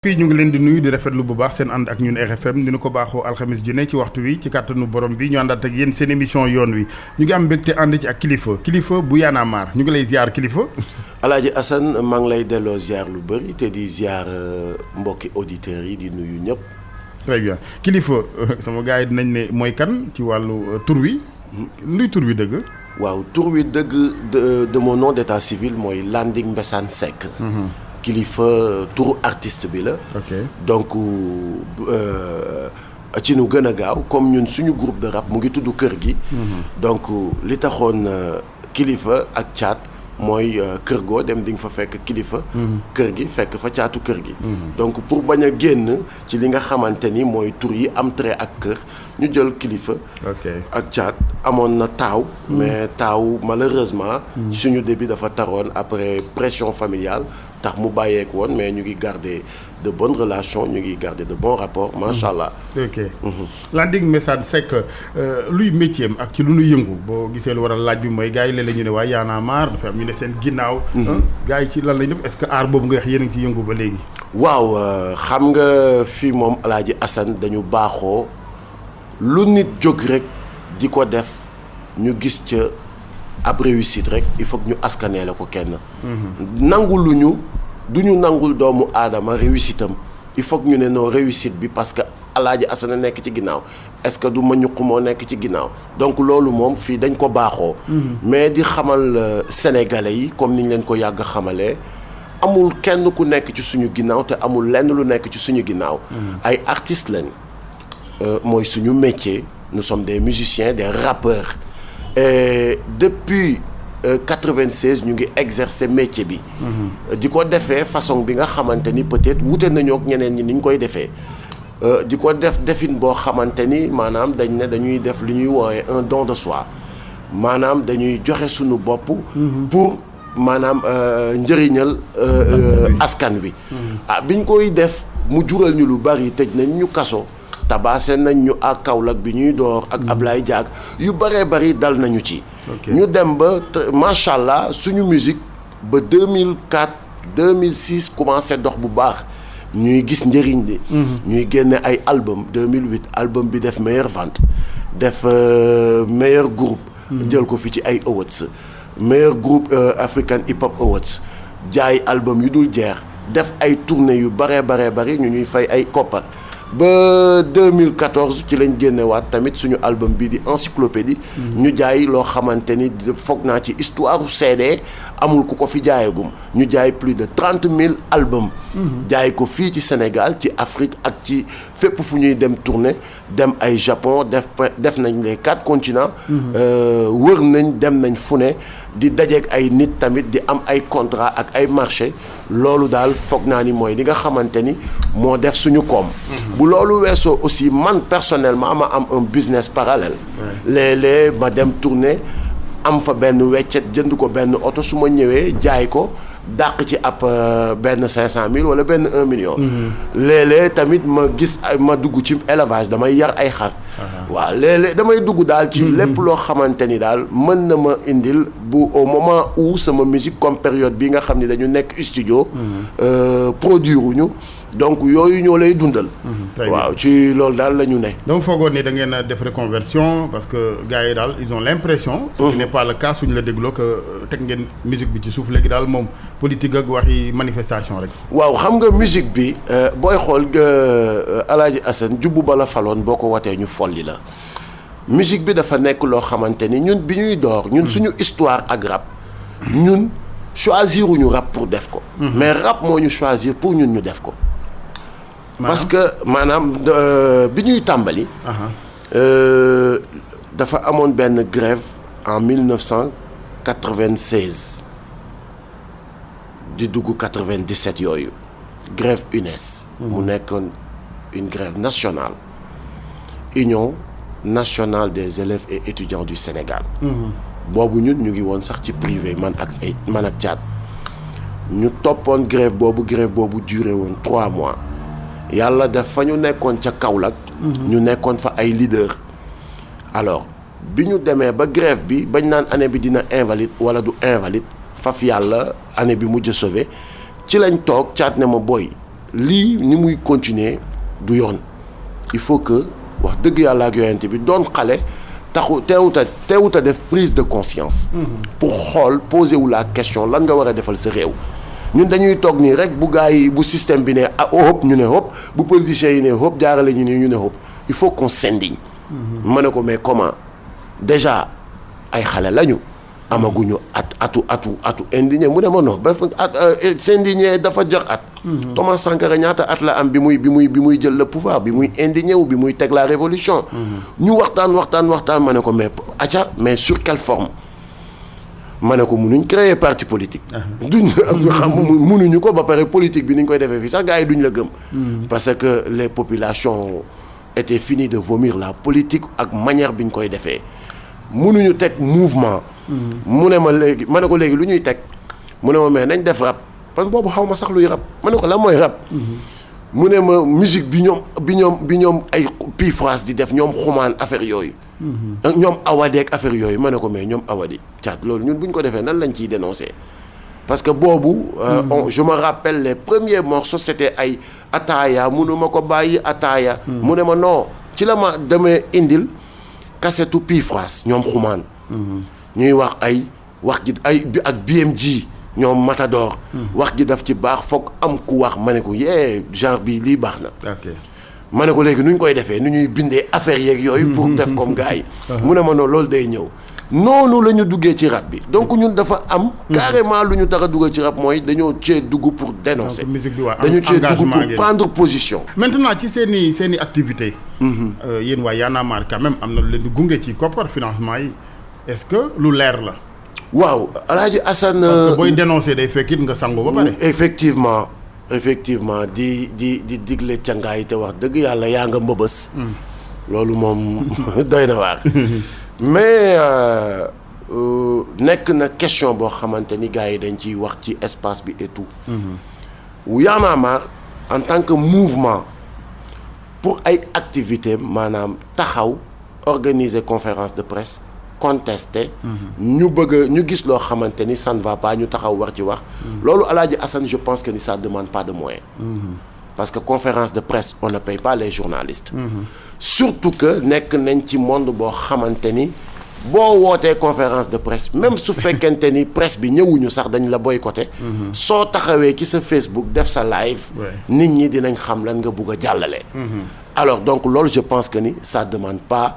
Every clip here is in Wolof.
fii ñu ngi leen di nuyu di rafetlu bu baax seen ànd ak ñun RFM dina ko baaxoo alxamis ju ne ci waxtu wi ci kàttanu borom bi ñu àndaat ak yéen seen émission yoon wi ñu ngi am mbégte ànd ci ak kilifa bu Y'en a marre ñu ngi lay ziar kilifa. Alaaji Assane maa ngi lay delloo ziar lu bëri te di ziar mbokki auditeurs yi di nuyu ñëpp. très bien kilifa sama gars yi dinañ ne mooy kan ci wàllu tur wi. luy tur wi dëgg. waaw tur wi dëgg de mon nom d'état civil mooy Landing Mbessane Seck. Kilifa turu artiste bi la. ok donc ci nu gën a gaaw comme ñun suñu groupe de rap mu ngi tudd Kër gi. donc li taxoon Kilifa ak Thiat mooy kër goo dem di nga fa fekk Kilifa. kër gi fekk fa Thiatu kër gi. donc pour bañ a génn ci li nga xamante ni mooy tur yi am trait ak kër ñu jël Kilifa. ak Thiat amoon na taaw. mais taaw malheureusement. suñu début dafa taroon après pression familiale. tax mu bàyyeek woon mais ñu ngi garder de bonnes relations ñu ngi garder de bons rapports macha allah. ok Landing Mbessane Seck luy métier am ak ci lu nu yëngu boo gisee lu waral laaj bi mooy gars yi léeg-léeg ñu ne waaye Y'en a marre dafa am ñu ne seen ginnaaw. gars yi ci lan lañ def est-ce que art boobu nga wax yéen a ngi ci yëngu ba léegi. waaw xam nga fii moom Alaaji Assane dañu baaxoo lu nit jóg rek di ko def ñu gis ca. ab réussite rek il faut que ñu askanee la ko kenn. nanguluñu du ñu nangul doomu aadama réussite am il faut que ñu ne noo réussite bi parce que Alaaji Assane nekk ci ginnaaw est-ce que du ma ñuq moo nekk ci ginnaaw donc loolu moom fii dañ ko baaxoo. mais di xamal sénégalais yi comme ni ñu leen ko yàgg xamalee amul kenn ku nekk ci suñu ginnaaw te amul lenn lu nekk ci suñu ginnaaw. ay artistes lañ mooy suñu métier nous sommes des musiciens des rappeurs. Et depuis 96 ñu ngi exercer métier bi. di ko defee façon bi nga xamante ni peut-être wute nañoo ak ñeneen ñi ni ñu koy defee. di ko defin boo xamante ni maanaam dañ ne dañuy def li ñuy woowee un don de soi maanaam dañuy joxe suñu bopp. pour maanaam njëriñal askan wi. biñ koy def mu jural ñu lu bari tëj nañ ñu kaso. tabaase nañ ñu ak Kaolack bi ñuy door ak Ablaye Diak yu bëree bëri dal nañu ci. ñu dem ba macha allah suñu musique ba 2004 2006 commencé dox bu baax ñuy gis njëriñ li. ñuy génne ay album 2008 album bi def meilleure vente def meilleur groupe. jël ko fi ci ay awards meilleur groupe African Hip Hop Awards jaay album yu dul jeex def ay tournées yu bëree bëri ñu ñuy fay ay koppar. ba 2014 ci lañ génnewaat tamit suñu album bii di encyclopédie. ñu jaay loo xamante ni foog naa ci histoire CD amul ku ko fi jaayagum ñu jaay plus de 30 000 albums. jaay ko fii ci Sénégal ci Afrique ak ci fépp fu ñuy dem tourner dem ay Japon def nañ les 4 continents. wër nañ dem nañ fu ne di dajeek ay nit tamit di am ay contrat ak ay marché loolu daal foog naa ni mooy li nga xamante ni moo def suñu koom. bu loolu weesoo aussi man personnellement ma am un business parallèle. léeg-léeg ma dem tourner am fa benn weccet jënd ko benn oto su ma ñëwee jaay ko dàq ci ab benn 500000 wala benn 1 million. léeg-léeg tamit ma gis ma dugg ci élevage damay yar ay xar. waaw léeg-léeg damay dugg daal ci lépp loo xamante ni daal mën na ma indil bu au moment où sama musique comme période bi nga xam ni dañu nekk studio. produire wuñu donc yooyu ñoo lay dundal. waaw ci loolu daal la ñu ne. dama foogoon ni da ngeen a def reconversion parce que gars yi daal ils ont l'impression. ce qui n'est pas le cas suñu la dégloo que teg ngeen musique bi ci suuf léegi daal moom politique ak waxi manifestation rek. waaw xam nga musique bi booy xool Alaaji Assane jubbu ba la faloon boo ko watee ñu folli la. musique bi dafa nekk loo xamante ni ñun bi ñuy door ñun suñu histoire ak rap ñun choisiruñu rap pour def ko. mais rap moo ñu choisir pour ñun ñu def ko. parce que maanaam bi ñuy tàmbali. dafa amoon benn grève en 1996 di dugg 97 yooyu grève UNES. mu nekkoon une grève nationale. Union nationale des élèves et étudiants du Sénégal. boobu ñun ñu ngi woon sax ci privé man ak Thiat ñu toppoon grève boobu duré woon 3 mois. yàlla def fa ñu nekkoon ca Kaolack. ñu nekkoon fa ay leader alors bi ñu demee ba grève bi bañ naan année bi dina invalide wala du invalide faf yàlla année bi mujj sauvé ci lañ toog Thiat ne ma booy lii ni muy continuer du yoon il faut que wax dëgg yàlla ak yonent bi doon xale teewut a def prise de conscience pour xool poser wu la question lan nga war a defal sa réew ñun dañuy toog nii rek bu gars yi bu système bi ne hop ñu ne hop bu politiciens yi ne hop jaarale ñu ne hop il faut qu'on s'indigne ma ne ko mais comment déjà ay xale lañu amaguñu atu indigné mu ne ma non ba s'indigner dafa jox at Thomas Sankara ñaata at la am bi muy jël le pouvoir bi muy indigné wu bi muy teg la révolution ñu waxtaan ma ne ko mais sur quelle forme ma ne ko munuñ créer parti politique duñ xam munuñu ko ba pare politique bi ni ñu koy defee fii sax gars yi duñ la gëm parce que les populations étaient finies de vomir la politique ak manière bi ñu koy defee munuñu teg mouvement mu ne ma léegi ma ne ko léegi lu ñuy teg mu ne ma mais nañ def rap parce que boobu xaw ma sax luy rap ma ne ko la mooy rap mu ne ma musique bi ñoom ay Pi France di def ñoom xumaan affaire yooyu ñoom awadi ak affaire yooyu ma ne ko mais ñoom awadi caat loolu ñun bu ñu ko defee nan lañ ciy dénoncer parce que boobu je me rappelle les premiers morceaux c'était ay ataaya munuma ko bàyyi ataaya mu ne ma non ci la ma demee indil kasetu Pi France ñoom xumaan ñuy wax ji ay ak BMG ñoom Matador wax ji daf ci baax foog am ku wax ma ne ko genre bi lii baax na ma ne ko léegi nu ñu koy defee nu ñuy bindee affaire yeeg yooyu pour def comme gars yi mu ne ma non loolu day ñëw noonu la ñu duggee ci rap bi donc ñun dafa am carrément lu ñu tax a duggal ci rap mooy dañoo cee dugg pour dénoncer dañu cee dugg pour prendre position maintenant ci seen i activité yéen waa Y'en a marre quand même am na lu leen di gunge ci koppar financement yi est-ce que lu leer la waaw Alaaji Assane parce que booy dénoncer day fekk it nga sango ba pare effectivement di digle cangaay te wax dëgg yàlla yaa nga mbëbës loolu moom doy na waar mais nekk na question boo xamante ni gars yi dañ ciy wax ci espace bi et tout Y'en a marre en tant que mouvement pour ay activités maanaam taxaw organiser conférence de presse contester ñu gis loo xamante ni ça ne va pas ñu taxaw war ci wax loolu Alaaji Assane je pense que ni ça demande pas de moyens parce que conférence de presse on ne paye pas les journalistes surtout que nekk nañ ci monde boo xamante ni boo wootee conférence de presse même su fekkente ni presse bi ñëwuñu sax dañ la boycotté soo taxawee ci sa Facebook def sa live nit ñi dinañ xam lan nga bugg a jàllale alors donc loolu je pense que ni ça demande pas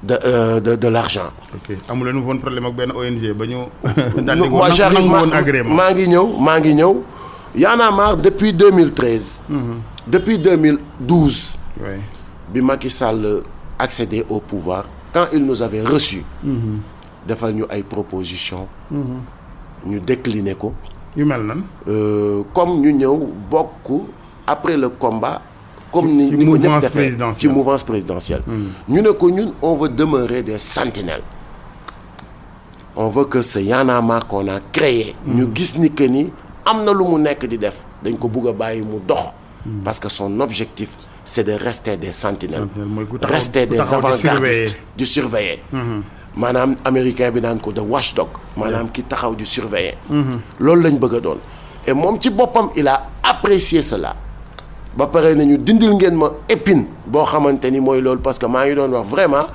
de l'argent. ok amu leen woon problème ak benn ONG ba ñu. moi j'arrive maa ngi ñëw Y'en a marre depuis 2013. depuis 2012. bi Macky Sall accédé au pouvoir quand il nous avait reçus. defal ñu ay propositions. ñu décliner ko. yu mel nan. comme ñu ñëw bokk après le combat. comme ni ko ñëpp defee ci mouvance présidentielle ñu ne ko ñun on veut demeurer des sentinelles on veut que ce Y'en a marre qu'on a créé ñu gis ni que ni am na lu mu nekk di def dañ ko bugg a bàyyi mu dox parce que son objectif c'est de rester des sentinelles rester des avant-gardistes di surveiller maanaam américain bi naan ko de watchdog maanaam ki taxaw di surveiller loolu lañ bëgg a doon et moom ci boppam il a apprécié cela ba pare nañu dindil ngeen ma épine boo xamante ni mooy loolu parce que maa ngi doon wax vraiment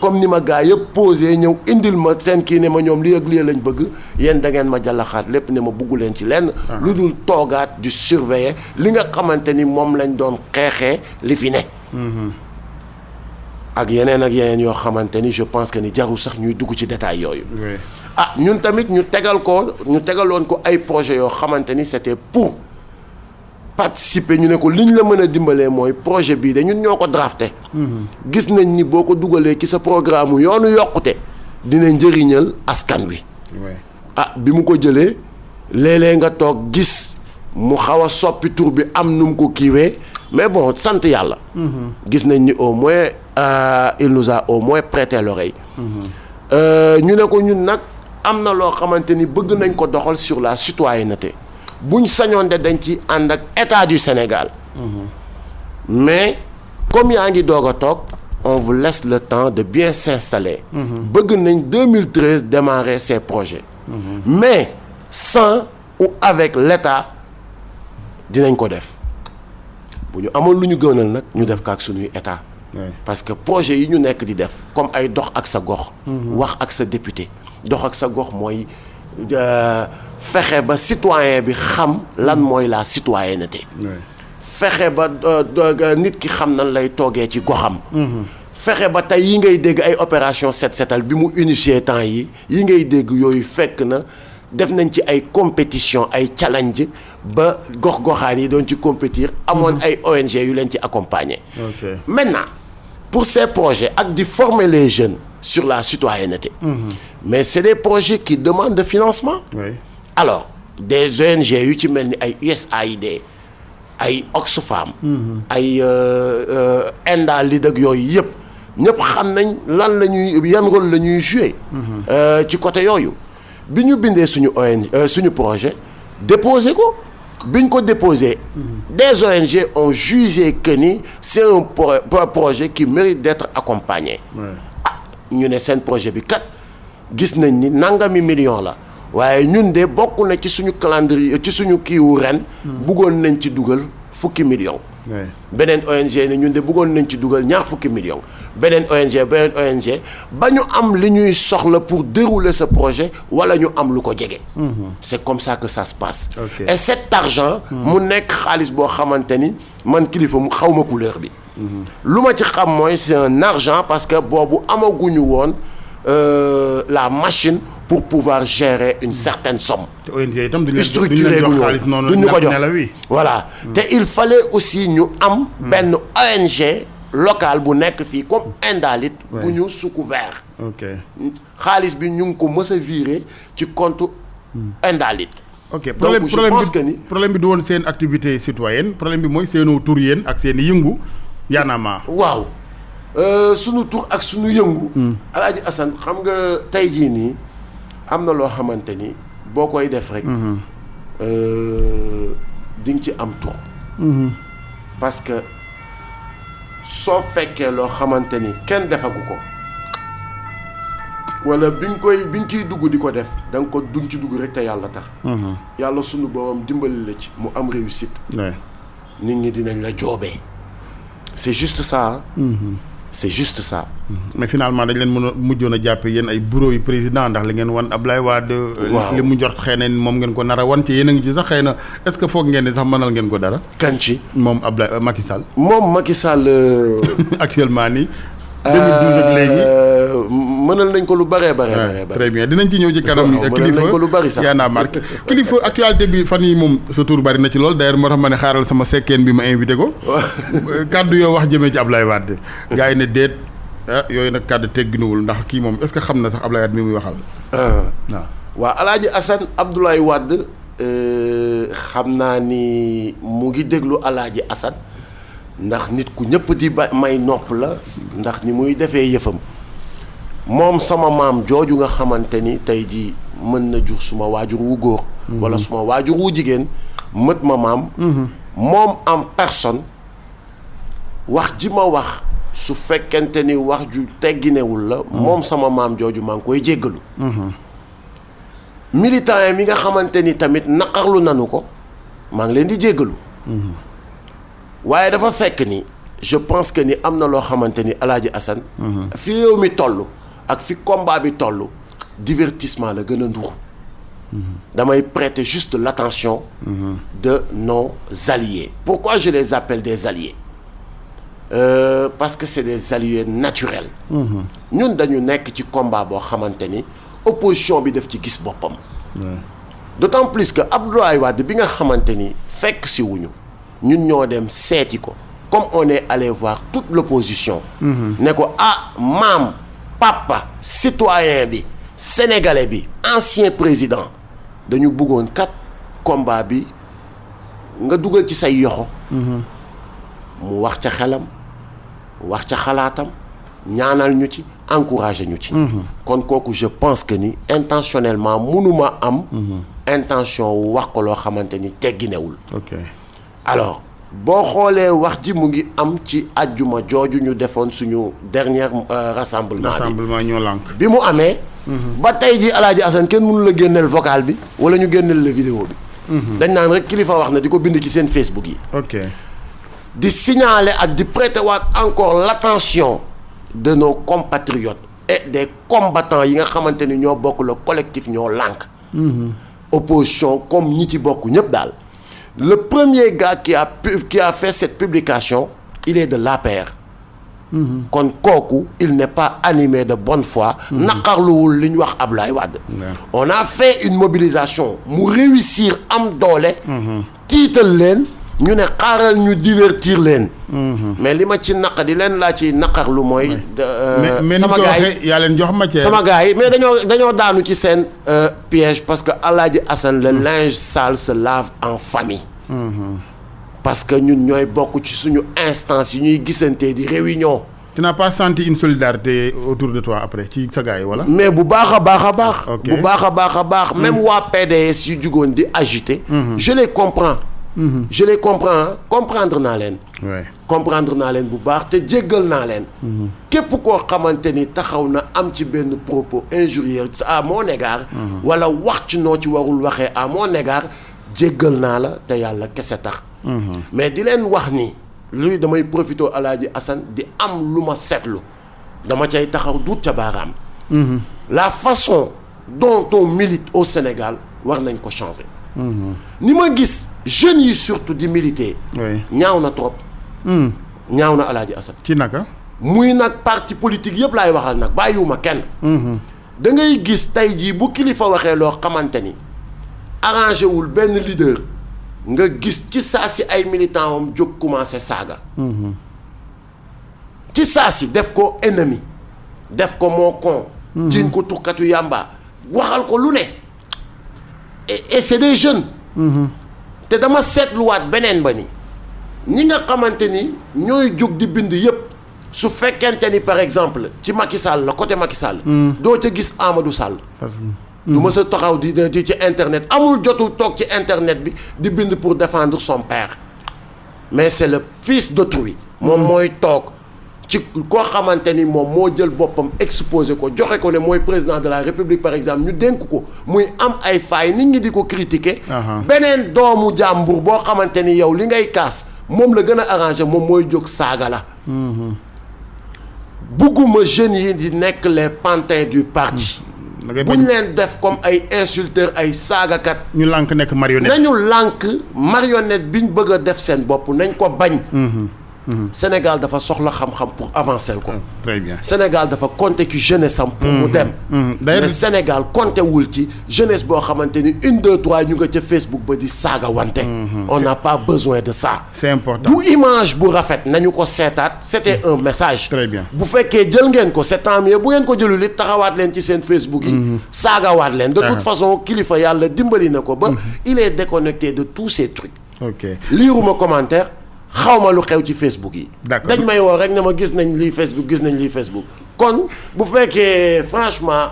comme ni ma gars yëpp posé ñëw indil ma seen kii ne ma ñoom lii ak lii lañ bëgg yéen da ngeen ma jàllaxaat lépp ne ma buggu leen ci lenn lu dul toogaat di surveiller li nga xamante ni moom lañ doon xeexee li fi ne ak yeneen yoo xamante ni je pense que ni jarul sax ñuy dugg ci détail yooyu ñun tamit ñu tegaloon ko ay projets yoo xamante ni c'était pour participer ñu ne ko liñ la mën a dimbalee mooy projet bii de ñun ñoo ko drafté gis nañ ni boo ko dugalee ci sa programme yoonu yokkute dina njëriñal askan wi bi mu ko jëlee léeg-léeg nga toog gis mu xaw a soppi tur bi am nu mu ko kiiwee mais bon sant yàlla gis nañ ni au moins il nous a au moins prêté l'oreille ñu ne ko ñun nag am na loo xamante ni bëgg nañ ko doxal sur la citoyenneté buñ sañoon de dañ ci ànd ak état du Sénégal mais comme yaa ngi doog a toog on vous laisse le temps de bien s'installer bëgg nañ 2013 démarrer ces projets mais sans ou avec l'état dinañ ko def bu ñu amoon lu ñu gënal nag ñu def ko ak suñuy état. parce que projet yi ñu nekk di def comme ay dox ak sa gox. wax ak sa député. dox ak sa gox mooy fexe ba citoyen bi xam lan mooy la citoyenneté. fexe ba nit ki xam nan lay toogee ci goxam. fexe ba tey yi ngay dégg ay opération set setal bi mu initié temps yi ngay dégg yooyu fekk na def nañ ci ay compétition ay challenge ba gox-goxaan yi doon ci compétir amoon ay ONG yu leen ci accompagner. Maintenant pour ces projets ak di former les jeunes sur la citoyenneté. Mais c'est des projets qui demandent de financement. Alors des ONG yu ci mel ni ay USAID ay Oxfam ay ENDA LID ak yooyu yëpp ñëpp xam nañ lan la ñuy yan rôle la ñuy jouer ci côté yooyu bi ñu bindee suñu ONG suñu projet déposé ko bi ñu ko déposé des ONG ont jugé que ni c'est un projet qui mérite d'être accompagné. ñu ne seen projet bi kat gis nañ ni nangami million la waaye ñun de bokk na ci suñu calendrier ci suñu kiiwu ren bëggoon nañ ci dugal fukki million. beneen ONG ne ñun de bëggoon nañ ci dugal ñaar fukki million. beneen ONG ba ñu am li ñuy soxla pour dérouler ce projet wala ñu am lu ko jege. c'est comme ça que ça se passe. Et cet argent mu nekk xaalis boo xamante ni man kilifa mu xaw ma couleur bi. lu ma ci xam mooy c'est un argent parce que boobu amaguñu woon la machine pour pouvoir gérer une certaine somme. structuré duñu ko jox voilà te il fallait aussi ñu am benn ONG locale bu nekk fii comme ENDA LID bu ñu sous couvert. xaalis bi ñu ngi ko mës a viré ci compte ENDA LID. donc je pense que ni problème bi du woon seen activité citoyenne problème bi mooy seenu tur yéen ak seen i yëngu Y'en a marre. waaw sunu tur ak sunu yëngu. Alaaji Assane xam nga tey jii nii am na loo xamante ni boo koy def rek. di nga ci am tur. parce que soo fekkee loo xamante ni kenn defagu ko wala bi nga ciy dugg di ko def da nga ko duñ ci dugg rek te yàlla tax. yàlla sunu borom dimbali la ci mu am réussite. nit ñi dinañ la joobee. c'est juste ça. c'est juste ça. mais finalement dañ leen mën a mujjoon a jàppe yéen ay bureau yu président ndax li ngeen wan Ablaye Wade. li mu jot xëy na moom ngeen ko nar a wan ci yéen a ngi ci sax xëy na est-ce que foog ngeen ni sax mënal ngeen ko dara. kan ci moom Ablaye Macky Sall. moom Macky Sall. actuellement nii. 2012 ak léegi. mënal nañ ko lu bëree bare. très bien dinañ ci ñëw ci kanam. mënal nañ ko lu bëri sax Y'en a marre kilifa actualité bi fan yi moom sa tur bari na ci lool d'ailleurs moo tax ma ne xaaral sama sekkeen bi ma invité ko. kaddu yoo wax jëmee ci Ablaye Wade. gars yi ne déet yooyu nag kaddu tegginuwul ndax kii moom est-ce que xam na sax Ablaye Wade mi muy waxal. waaw Alaaji Assane Abdoulaye Wade xam naa ni mu ngi déglu Alaaji Assane ndax nit ku ñëpp di may nopp la ndax ni muy defee yëfam moom sama maam jooju nga xamante ni tey jii mën na jur suma waajur wu góor. wala suma waajur wu jigéen mët ma maam. moom en personne wax ji ma wax su fekkente ni wax ju tegginewul la. moom sama maam jooju maa ngi koy jéggalu. militant mi nga xamante ni tamit naqarlu nanu ko maa ngi leen di jéggalu. waaye dafa fekk ni je pense que ni am na loo xamante ni Alaaji Assane. fi réew mi toll ak fi combat bi toll divertissement la gën a ndur. damay prêter juste l'attention de nos alliés. Pourquoi je les appelle des alliés? Parce que c'est des alliés naturels. ñun dañu nekk ci combat boo xamante ni opposition bi daf ci gis boppam. d'autant plus que Abdoulaye Wade bi nga xamante ni fekk si wuñu ñun ñoo dem seeti ko comme on est allé voir toute l'opposition. ne ko maam papa citoyen bi sénégalais bi ancien président dañu bëggoon kat combat bi nga dugal ci say yoxo mu wax ca xelam wax ca xalaatam ñaanal ñu ci encourager ñu ci. kon kooku je pense que ni intentionnellement mënuma am. intention wax ko loo xamante ni tegginewul. alors boo xoolee wax ji mu ngi am ci àjjuma jooju ñu defoon suñu dernier rassemblement ñoo lànk bi mu amee. ba tey ji Alaaji Assane kenn mënu la génneel vocal bi wala ñu génneel la vidéo bi. dañ naan rek kilifa wax na di ko bind ci seen Facebook yi. di signaler ak di prêter waat encore l'attention de nos compatriotes et des combattants yi nga xamante ni ñoo bokk le collectif ñoo lànk opposition comme ñi ci bokk ñëpp daal le premier gars qui a fait cette publication il est de l'APR kon kooku il n'est pas animé de bonne foi naqarluwul li ñu wax Abdoulaye Wade on a fait une mobilisation mu réussir am doole tiital leen ñu ne xaaral ñu divertir leen mais li ma ci naqadi leen laa ci naqarlu mooy sama gars yi yaa leen jox matière sama gars yi mais dañoo daanu ci seen piège parce que Alaaji Assane le linge sale se lave en famille parce que ñun ñooy bokk ci suñu instance yi ñuy gisante di réunion. Tu n'as pas senti une solidarité autour de toi après ci sa gars yi wala. mais bu baax a baax a baax. Ok. bu baax a baax a baax. même waa PDS yu jugoon di agiter. je les comprends. je les comprends comprendre naa leen. Ouais. comprendre naa leen bu baax te jéggal naa leen. képp koo xamante ni taxaw na am ci benn propos injurieux à mon égard. wala wax ci noo ci warul waxee à mon égard jéggal naa la te yàlla kese tax. mais di leen wax ni luy damay profité Alaaji Assane di am lu ma seetlu dama cay taxaw duut ca baaraam. la façon dont on milite au Sénégal war nañ ko changer. ni ma gis jeunes yi surtout di militer. Oui. ñaaw na trop. ñaaw na Alaaji Assane. ci naka. muy nag parti politique yëpp laay waxal nag bàyyiwuma kenn. da ngay gis tey jii bu kilifa waxee loo xamante ni arrangé wul benn leader. nga gis ci saa si ay militants am jóg commencé saaga. ci saa si def ko ennemi def ko moo con. jiiñ ko tuxkatu yàmba waxal ko lu ne. et c'est des jeunes. te dama seetluwaat beneen ba ni ñi nga xamante ni ñooy jóg di bind yépp su fekkente ni par exemple ci Macky Sall la côté Macky Sall. doo ca gis Amadou Sall. parce que. du ma sa taxaw di ci internet amul jotu toog ci internet bi di bind pour défendre son père mais c'est le fils d'autrui moom mooy toog ci koo xamante ni moom moo jël boppam exposé ko joxe ko ne mooy président de la république par exemple ñu dénk ko muy am ay failles nit ñi di ko critiquer beneen doomu jàmbur boo xamante ni yow li ngay kaas moom la gën a arrangé moom mooy jóg saaga la bugguma jeunes yi di nekk les pantins du parti bu ñu leen def comme ay insulteurs ay saagakat. ñu lànk nekk marionnette. nañu lànk marionnette bi ñu bëgg a def seen bopp nañ ko bañ. Sénégal dafa soxla xam-xam pour avancer ko. très bien. Sénégal dafa compter ci jeunesse am pour mu dem. mais Sénégal compter wul ci jeunesse boo xamante ni 1 2 3 ñu nga ca Facebook ba di saaga wante. on n'a pas besoin de ça. c'est important. du image bu rafet nañu ko seetaat c'était un message. très bien. bu fekkee jël ngeen ko c'est tant mieux bu ngeen ko jëlul it taxawaat leen ci seen Facebook yi. saagawaat leen de toute façon kilifa yàlla dimbali na ko ba. il est déconnecté de tous ces trucs. ok liiruma commentaire. xawma lu xew ci Facebook yi. d'accord dañ may woo rek ne ma gis nañ lii Facebook kon bu fekkee franchement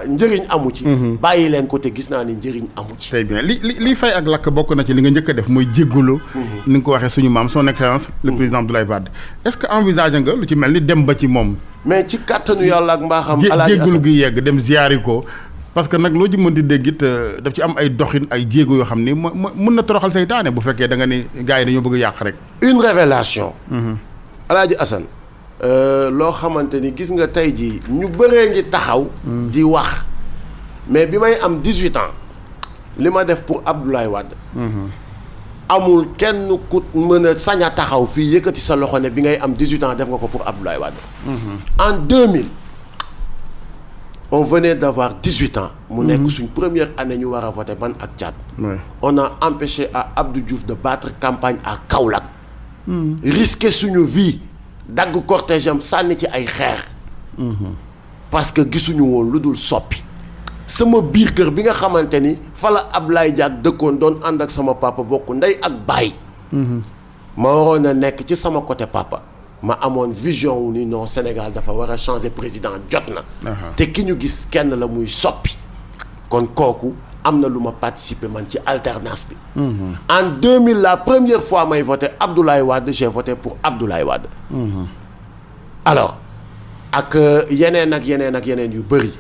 njëriñ amu ci. bàyyi leen ko te gis naa ni njëriñ amu ci. très bien li fay ak lakk bokk na ci li nga njëkk a def mooy jéggalu. ni nga ko waxee suñu maam son excellence. le président Abdoulaye Wade est-ce que envisagé nga lu ci mel ni dem ba ci moom. mais ci kàttanu yàlla ak mbaaxam. jéggalu gi yegg dem ziyaari ko. parce que nag loo ci mën di dégg it daf ci am ay doxin ay jéego yoo xam ni mën na toroxal seytaane bu fekkee da nga ni gars yi dañoo bëgg a yàq rek. une révélation Alaaji Assane loo xamante ni gis nga tey jii ñu bëree ngi taxaw. di wax mais bi may am 18 ans li ma def pour Abdoulaye Wade. amul kenn ku mën a sañ a taxaw fii yëkkati sa loxo ne bi ngay am 18 ans def nga ko pour Abdoulaye Wade. en 2000. on venait d'avoir 18 ans. mu nekk suñ première année ñu war a voter man ak Thiat. on a empêché à Abdou Diouf de battre campagne à Kaolack. risquer suñu vie dagg cortège am sànni ci ay xeer. parce que gisuñu woon lu dul soppi. sama biir kër bi nga xamante ni fa la Ablaye Diack dëkkoon doon ànd ak sama papa bokk ndey ak baay. ma waroon a nekk ci sama côté papa. ma amoon vision wu ni non Sénégal dafa war a changer président jot na. te ki ñu gis kenn la muy soppi. kon kooku am na lu ma participer man ci alternance bi. en 2000 la première fois may voté Abdoulaye Wade j'ai voté pour Abdoulaye Wade. alors ak yeneen ak yeneen yu bëri.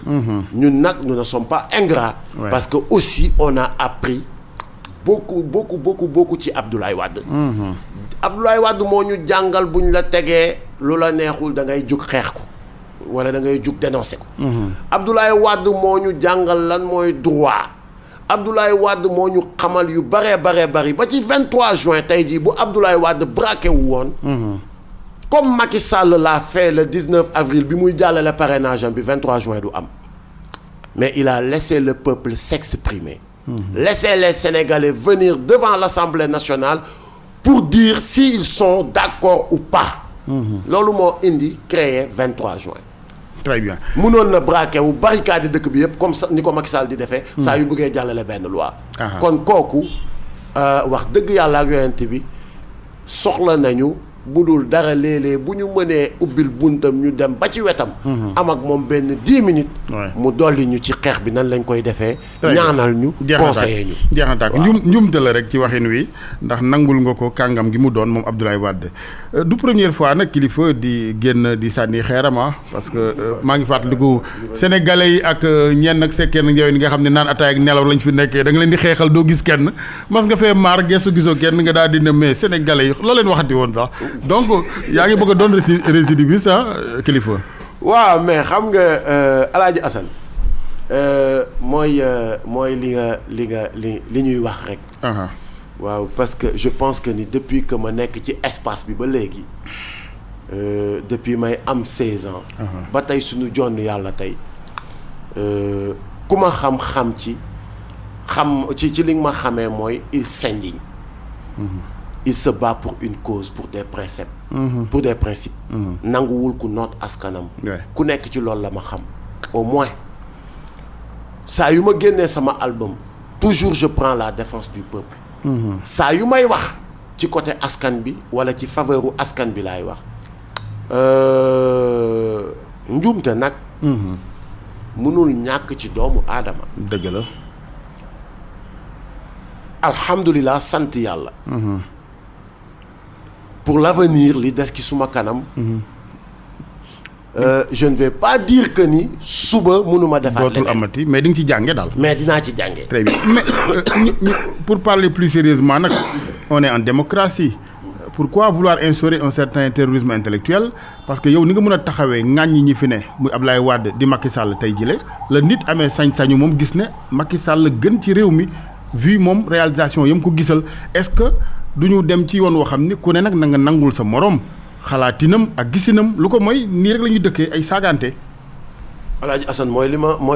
ñun nag nous ne sommes pas ingrats. parce que aussi on a appris beaucoup ci Abdoulaye Wade. Abdoulaye Wade moo ñu jàngal bu ñu la tegee lu la neexul da ngay jug xeex ko wala da ngay jug dénoncer ko. Abdoulaye Wade moo ñu jàngal lan mooy droit. Abdoulaye Wade moo ñu xamal yu bari ba ci 23 juin tey jii bu Abdoulaye Wade braqué wu woon. comme Macky Sall l'a fait le 19 avril bi muy jàllale parrainage bi 23 juin du am mais il a laissé le peuple s'exprimer. Laissez les Sénégalais venir devant l'Assemblée nationale pour dire s'ils sont d'accord ou pas. loolu moo indi créer 23 juin. très bien mënoon na braqué wu barricade dëkk bi yëpp comme ça ni ko Macky Sall di defee. saa yu bëggee jàllale benn loi. kon kooku wax dëgg yàlla ak yonent bi soxla nañu budul dara léeg-léeg bu ñu mënee ubbil buntam ñu dem ba ci wetam. am ak moom benn 10 minutes. mu dolli ñu ci xeex bi nan lañ koy defee. ñaanal ñu conseiller ñu. jeex na tàkk njumte la rek ci waxin wi ndax nangul nga ko kàngam gi mu doon moom Abdoulaye Wade du première fois nag kilifa di génn di sànni xeerama parce que maa ngi fàttaliku sénégalais yi ak ñenn ak sekkeen njëw yi nga xam ne naan ataay ak nelaw lañ fi nekkee da nga leen di xeexal doo gis kenn mas nga fee maar gestu gisoo kenn nga daal di ne mais sénégalais yi loo leen waxati woon sax. donc yaa ngi bëgg a doon récidiviste kilifa. waaw mais xam nga Alaaji Assane mooy li ñuy wax rek. waaw parce que je pense que ni depuis que ma nekk ci espace bi ba léegi depuis may am 16 ans. ba tey suñu jonn yàlla tey ku ma xam ci li nga ma xamee mooy il s'indigne. Il se bat pour une cause, pour des préceptes. Pour des principes. nanguwul ku noot askanam. ku nekk ci loolu la ma xam. au moins saa yu ma génnee sama album toujours je prends la défense du peuple. saa yu may wax ci côté askan bi wala ci faveuru askan bi laay wax. njuumte nag. mënul ñàkk ci doomu aadama. dëgg la. alhamdulilah sant yàlla. pour l'avenir li des ci suma kanam. je ne vais pas dire que ni suba mënuma defaat dootul amati mais di nga ci jànge daal. mais dinaa ci jànge. très bien mais pour parler plus sérieusement nag on est en démocratie pourquoi vouloir instaurer un certain terrorisme intellectuel parce que yow ni nga mën a taxawee ŋàññi ñi fi ne muy Ablaye Wade di Macky Sall tey jile la nit amee sañ-sañu moom gis ne Macky Sall gën ci réew mi vu moom réalisation yam ko gisal est-ce que du ñu dem ci yoon woo xam ni ku ne nag na nga nangul sa morom xalaatinam ak gisinam lu ko mooy nii rek la ñuy dëkkee ay saagante. Alaaji Assane mooy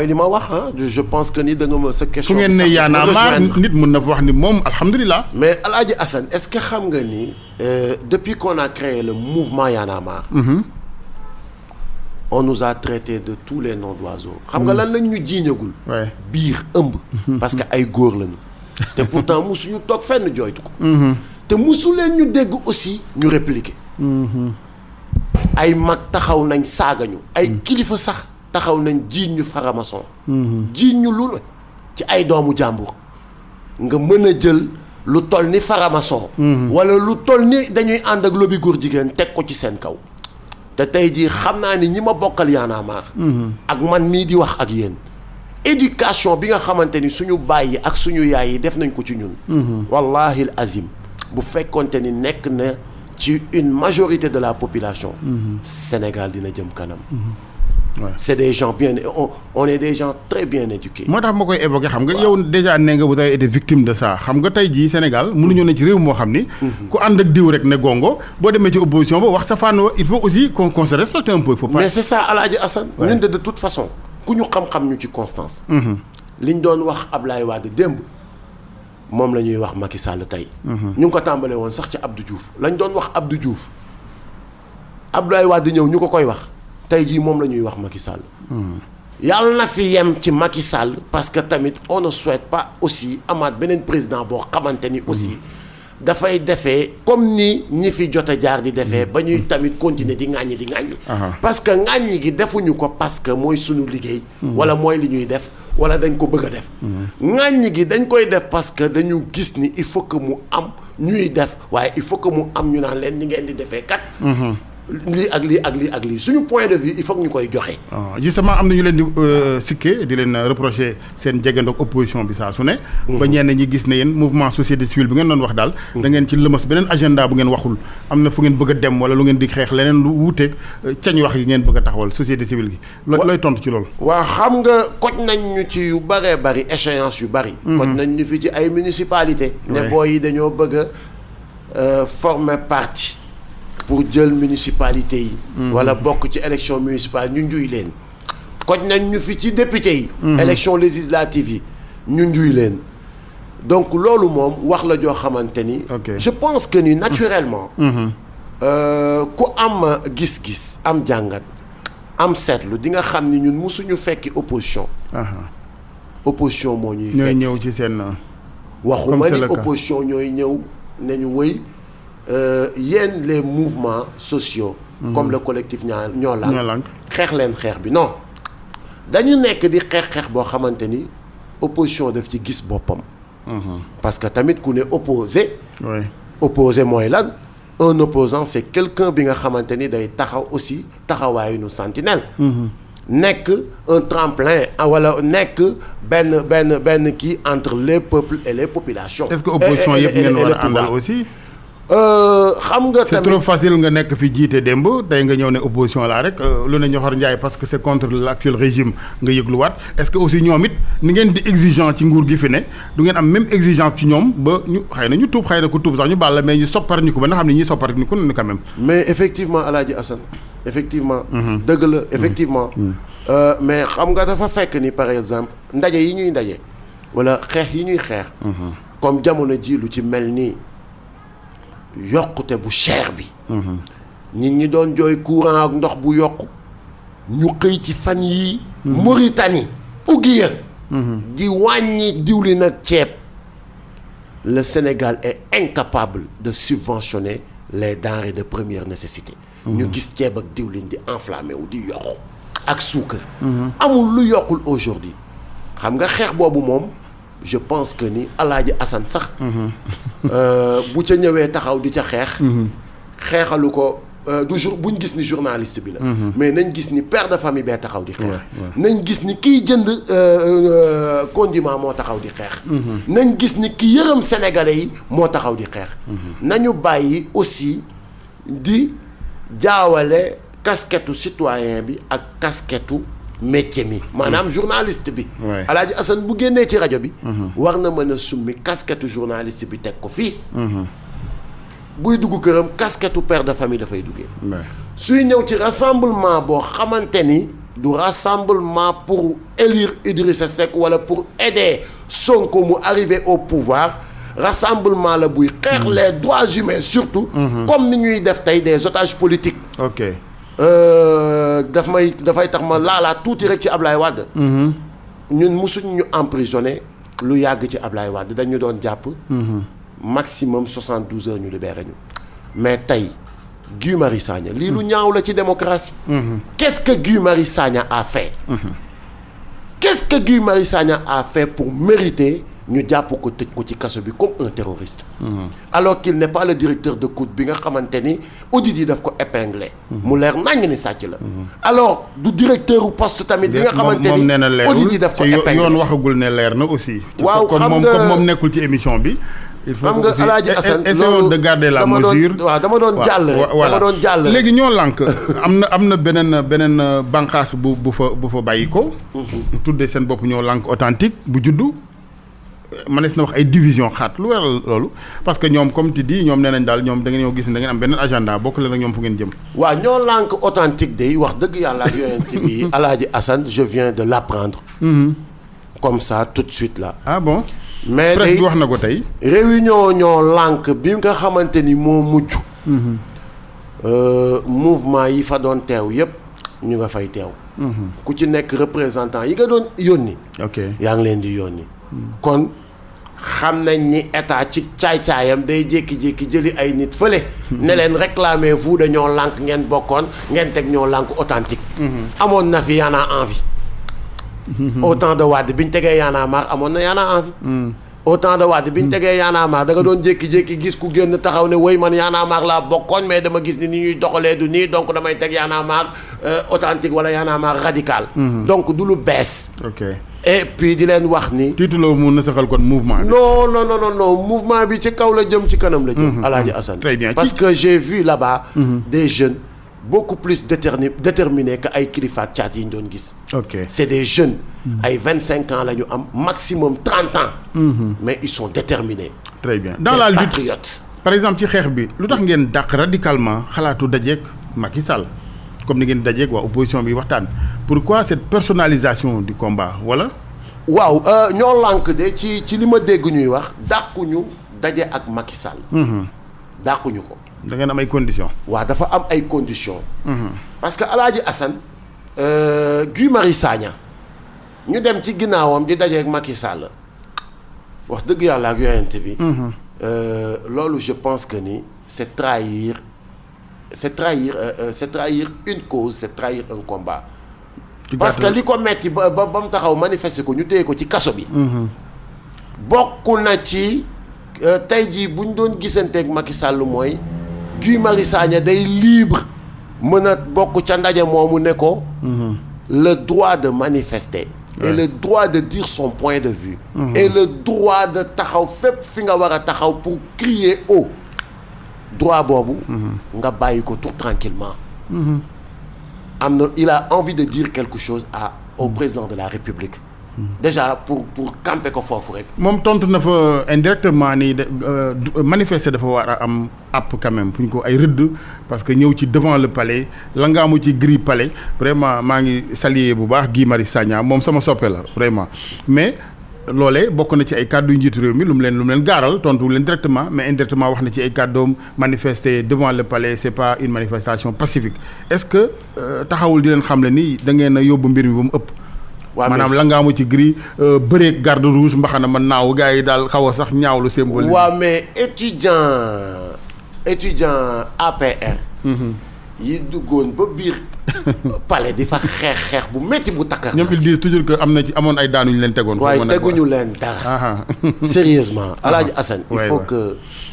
li ma wax je pense que ni da nga ma sa question. fu ngeen ne Y'en a marre nit mën na fa wax ni moom alhamdulilah. mais Alaaji Assane est-ce que xam nga ni depuis qu'on a créé le mouvement Y'en a marre. on nous a traité de tous les noms d'oiseaux. xam nga lan lañ ñu jiiñagul. biir ëmb. parce que ay góor lañu. te pourtant musuñu toog fenn jooytu ko. te musu leen ñu dégg aussi ñu répliquer. ay mag taxaw nañ saagañu ay kilifa sax taxaw nañ jiiñ ñu faramason. jiiñ ñu lu ne ci ay doomu jàmbur nga mën a jël lu toll ni faramason. wala lu toll ni dañuy ànd ak lobby góor jigéen teg ko ci seen kaw. te tey jii xam naa ni ñi ma bokkal Y'en a marre. ak man mii di wax ak yéen. éducation bi nga xamante ni suñu baay yi ak suñu yaay yi def nañ ko ci ñun. wallahi al azim bu fekkonte ni nekk na ci une majorité de la population. Sénégal dina jëm kanam. c'est des gens bien on est des gens très bien éduqués. moo tax ma koy évoquer xam nga yow déjà nee nga vous avez été victime de ça xam nga tey jii Sénégal mënuñoo ne ci réew moo xam ni. ku ànd ak diw rek ne gongo boo demee ci opposition ba wax sa fànn il faut aussi qu'on se respecte un peu. faut pas mais c'est ça Alaaji Assane. ñun de toute façon. ku ñu xam-xam ñu ci constance. liñ doon wax Ablaye Wade démb moom la ñuy wax Macky Sall tey. ñu ngi ko tàmbalee woon sax ci Abdou Diouf lañ doon wax Abdou Diouf Ablaye Wade ñëw ñu ko koy wax tey jii moom la ñuy wax Macky Sall. yàlla na fi yem ci Macky Sall parce que tamit on ne souhaite pas aussi amaat beneen président boo xamante ni aussi. dafay defee comme ni ñi fi jot a jaar di defee ba ñuy tamit continuer di ŋàññi. parce que ŋàññi gi defuñu ko parce que mooy suñu liggéey. wala mooy li ñuy def wala dañ ko bëgg a def. ŋàññi gi dañ koy def parce que dañu gis ni il faut que mu am ñuy def waaye il faut que mu am ñu naan leen ni ngeen di defee kat. lii ak lii ak lii ak lii suñu point de vue il faut que ñu koy joxe. justement am na ñu leen di sikkee di leen reprocher seen jegandoog opposition bi saa su ne. ba ñenn ñi gis ne yéen mouvement société civile bi ngeen doon wax daal. da ngeen ci lëmas beneen agenda bu ngeen waxul am na fu ngeen bëgg a dem wala lu ngeen di xeex leneen lu wuuteeg cañ wax yi ngeen bëgg a taxawal société civile gi. looy tontu ci loolu. waa xam nga koj nañ ñu ci yu bëree bëri échéance yu bëri. koj nañ ñu fi ci ay municipalité ne booy yi dañoo bëgg a former parti. pour jël municipalité yi. wala bokk ci élection municipale ñu njuy leen. koj nañ ñu fi ci député yi. élection législative yi ñu njuy leen. donc loolu moom wax la joo xamante ni. je pense que ni naturellement. ku am gis-gis am jàngat am seetlu di nga xam ni ñun musuñu fekki opposition. opposition moo ñuy. fekk ñooy ñëw ci seen. waxuma ni opposition ñooy ñëw nañu wëy. yéen les mouvements sociaux. comme le collectif ñoo lànk xeex leen xeex bi non dañu nekk di xeex boo xamante ni opposition daf ci gis boppam. parce que tamit ku ne opposé. opposé mooy lan un opposant c'est quelqu'un bi nga xamante ni day taxaw aussi taxawaayu nu sentinelle. nekk un tremplin wala nekk benn kii entre les peuples et les populations. est-ce que opposition yëpp ngeen war a àndal aussi. xam nga tamit c'est trop facile nga nekk fi jiite démb tey nga ñëw ne opposition laa rek lu ne ñoxor njaay parce que c'est contre l'actuel régime nga yëgluwaat est-ce que aussi ñoom it ni ngeen di exigeant ci nguur gi fi ne du ngeen am même exigence ci ñoom ba ñu xëy na ñu tuub xëy na ku tuub sax ñu baal la mais ñu soppar ni ko ba nga xam ne ñuy soppar ni ko quand même. mais effectivement Alaaji Assane effectivement. dëgg la effectivement. mais xam nga dafa fekk ni par exemple ndaje yi ñuy ndaje wala xeex yi ñuy xeex. comme jamono ji lu ci mel nii. yokkute bu cher bi. nit ñi doon jooy courant ak ndox bu yokku ñu xëy ci fan yii. Mauritanie Ouguiya. di wàññi diwlin ak ceeb. le Sénégal est incapable de subventionner les denrées de première nécessité. ñu gis ceeb ak diwlin di enflammé wu di yokku ak suukar. amul lu yokkul aujourd'hui xam nga xeex boobu moom. je pense que ni Alaaji Assane sax. bu ca ñëwee taxaw di ca xeex. xeexalu ko du jour buñ gis ni journaliste bi la. mais nañ gis ni père de famille bee taxaw di xeex. nañ gis ni kiy jënd condiment moo taxaw di xeex. nañ gis ni ki yërëm sénégalais yi moo taxaw di xeex. nañu bàyyi aussi di jaawale casquette citoyen bi ak casquette. métier mi maanaam journaliste bi. Alaaji Assane bu génnee ci rajo bi. war na mën a summi casquette journaliste bi teg ko fii. buy dugg këram casquette père de famille dafay duggee. suy ñëw ci rassemblement boo xamante ni du rassemblement pour élire Idrissa Seck wala pour aider Sonko mu arriver au pouvoir rassemblement la buy xeex les droits humains surtout. comme ni ñuy def tey des otages politiques. dafay tax ma laalaat tuuti rek ci Ablaye Wade. ñun mosuñ ñu emprisonné lu yàgg ci Ablaye Wade dañu doon jàpp. maximum 72 heures ñu libéré ñu. mais tey Guy Marius Sagna lii lu ñaaw la ci démocratie. qu'est-ce que Guy Marius Sagna a fait. qu'est-ce que Guy Marius Sagna a fait pour mériter ñu jàpp ko tëj ko ci kaso bi comme un terroriste. alors qu'il n'est pas le directeur de COUD bi nga xamante ni audit yi daf ko épinglé. mu leer naññ ni sàcc la. alors du directeur u poste tamit bi nga xamante ni audit yi daf ko épinglé yoon waxagul ne leer na aussi. waaw xam nga comme moom nekkul ci émission bi. il faut xam nga Alaaji Assane essayons de garder la mesure. dama doon jàll. léegi ñoo lànk am na beneen bànqaas bu fa bàyyi ko. tuddee seen bopp ñoo lànk authentique bu juddu. mënees na wax ay division xaat lu waral loolu parce que ñoom comme tu dis ñoom nee nañ daal ñoom da ngeen ñoo gis ne da ngeen am beneen agenda bokk leen ak ñoom fu ngeen jëm. waaw ñoo lànk authentique day wax dëgg yàlla ak yonent bi Alaaji Assane je viens de l'apprendre. comme ça tout de suite là. ah bon. mais presse bi wax na ko tey. réunion ñoo lànk bi nga xamante ni moo mujj. mouvement yi fa doon teew yépp ñu nga fay teew. ku ci nekk représentant yi nga doon yónni. ok yaa ngi leen di yónni. kon xam nañ ni état ci caay-caayam day jékki-jékki jëli ay nit fële. ne leen réclamez-vous dañoo lànk ngeen bokkoon ngeen teg ñoo lànk authentique. amoon na fi Y'en a envie. au temps de Wade bi ñu tegee Y'en a marre amoon na Y'en a envie. au temps de Wade bi ñu tegee Y'en a marre da nga doon jékki-jékki gis ku génn taxaw ne woy man Y'en a marre laa bokkoon mais dama gis ni ñuy doxalee du nii donc damay teg Y'en a marre authentique wala Y'en a marre radical. donc du lu bees. ok et puis di leen wax ni. tiituloo mu nasaxal kon mouvement bi. non mouvement bi ci kaw la jëm ci kanam la jëm. Alaaji Assane. très bien parce que j'ai vu là-bas. des jeunes beaucoup plus déterminés que ay kilifa caat yi ñu doon gis. ok c'est des jeunes. ay 25 ans la ñu am maximum 30 ans. mais ils sont déterminés. très bien dans des la lutte patriotes. par exemple ci xeex bi lu tax ngeen dàq radicalement xalaatu dajeek Macky Sall comme ni ngeen dajeek waa opposition bi waxtaan pourquoi cette personnalisation du combat wala. waaw ñoo lànk de ci li ma dégg ñuy wax dàquñu daje ak Macky Sall. dàquñu ko. da ngeen am ay conditions. waaw dafa am ay conditions. parce que Alaaji Assane Guy Marius Sagna ñu dem ci ginnaawam di daje ak Macky Sall wax dëgg yàlla ak yonent bi. loolu je pense que ni c'est trahir une cause, c'est trahir un combat. Parce que li ko metti ba mu taxaw manifester ko ñu téye ko ci kaso bi. bokk na ci tey jii bu ñu doon gisanteeg Macky Sall mooy Guy Marius Sagna day libre mën a bokk ca ndaje moomu ne ko. le droit de manifester. et le droit de dire son point de vue. et le droit de taxaw fépp fi nga war a taxaw pour crier haut. droit boobu. nga bàyyi ko tout tranquillement il a envie de dire quelque chose au président de la République. déjà pour camper ko foofu rek. moom tontu na fa indirectement ni manifester dafa war a am app quand même fu ñu ko ay rëdd parce que ñëw ci devant le palais la nga amu ci grille palais vraiment maa ngi saluer bu baax Guy Marius Sagna moom sama soppe la vraiment mais. loolee bokk na ci ay kàddu yu njiitu réew mi lu mu leen gaaral tontu leen directement mais indirectement wax na ci ay kàddoom manifester devant le palais c'est pas une manifestation pacifique est-ce que taxawul di leen xam le ni da ngeen a yóbbu mbir mi ba mu ëpp. waaw maanaam la nga amu ci gris bëreeg garde rouge mbaxana man naaw gars yi daal xaw a sax ñaawlu symbole. waaw mais étudiant APR. yi duggoon ba biir palais di fa xeex bu métti bu takkar. ñoom ils disent toujours que amoon ay daanu ñu leen tegoon. waaye teguñu leen dara. sérieusement Alaaji Assane.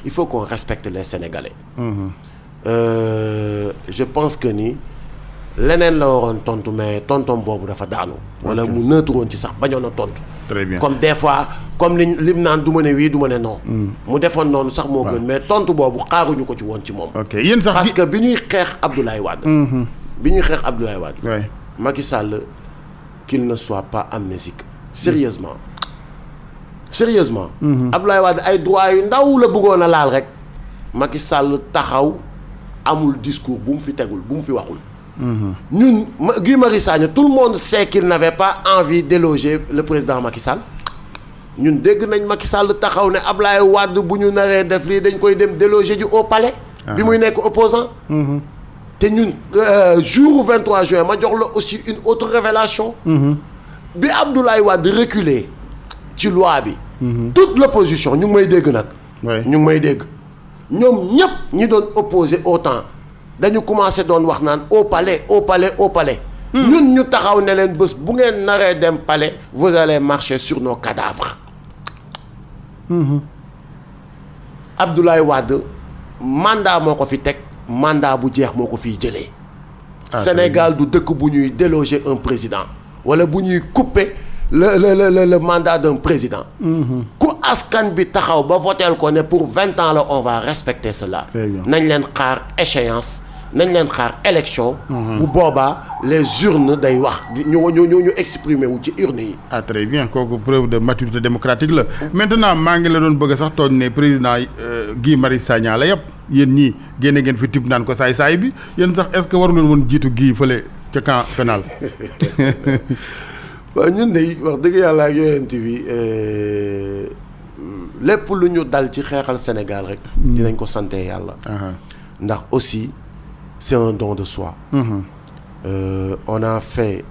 il faut qu'on respecte les Sénégalais. Je pense que ni leneen la waroon tontu mais tontom boobu dafa daanu. wala mu neutre woon ci sax bañoon a tontu. très bien comme des fois comme lim naan du ma ne oui du ma ne non. mu defoon noonu sax moo gën mais tontu boobu xaaruñu ko ci woon ci moom. ok yéen sax parce que bi ñuy xeex Abdoulaye Wade. Macky Sall qu'il ne soit pas amnésique. sérieusement. Abdoulaye Wade ay droit yu ndaw la bëggoon a laal rek. Macky Sall taxaw amul discours bu mu fi tegul bu mu fi waxul. ñun Guy Marius Sagna tout le monde sait qu'il n'avait pas envie d'éloger le président Macky Sall ñun dégg nañ Macky Sall taxaw ne Ablaye Wade bu ñu naree def lii dañ koy dem déloger ji au palais. bi muy nekk opposant te ñun jour 23 juin ma jox la aussi une autre révélation bi Abdoulaye Wade reculé ci loi bi toute l'opposition ñu ngi may dégg nag ñu ngi may dégg ñoom ñëpp ñi doon opposé autant dañu commencé doon wax naan au palais ñun ñu taxaw ne leen bés bu ngeen naree dem palais vous allez marcher sur nos cadavres. Abdoulaye Wade mandat moo ko fi teg mandat bu jeex moo ko fiy jëlee. Sénégal du dëkk bu ñuy déloger un président wala bu ñuy couper le mandat d'un président. ku askan bi taxaw ba voteel ko ne pour 20 ans la on va respecter cela. nañ leen xaar échéance nañ leen xaar élection. bu boobaa les urnes day wax ñu exprimer wu ci urnes yi. très bien kooku preuve de maturité démocratique la. maintenant maa ngi la doon bëgg sax tooñ ne président Guy Marius Sagna la yëpp yéen ñii génne ngeen fi tib naan ko saay bi yéen sax est-ce que waru leen woon jiitu Guy fële ca camp pénal. waaw ñun de wax dëgg yàlla ak yonent bi lépp lu ñu dal ci xeexal Sénégal rek. dinañ ko sante yàlla. ndax aussi c'est un don de soi. On a fait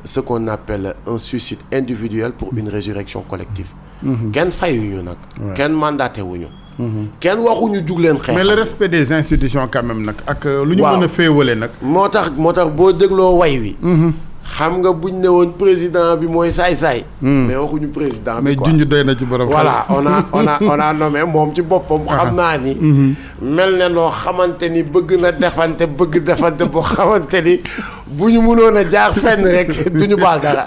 ce qu'on appelle un suicide individuel pour une résurrection collective. kenn fayuñu nag. kenn mandaté wuñu. kenn waxuñu jug leen xeex. mais le respect des institutions quand même nag ak. lu ñu mën a féewale nag. moo tax boo dégloo way wi. xam nga buñ ne woon président bi mooy saay-saay. mais waxuñu président bi mais quoi. junj doy na ci borom. voilà on a nommé moom ci boppam. xam naa ni. mel na noo xamante ni bëgg na defante boo xamante ni bu ñu mënoon a jaar fenn rek du ñu baal dara.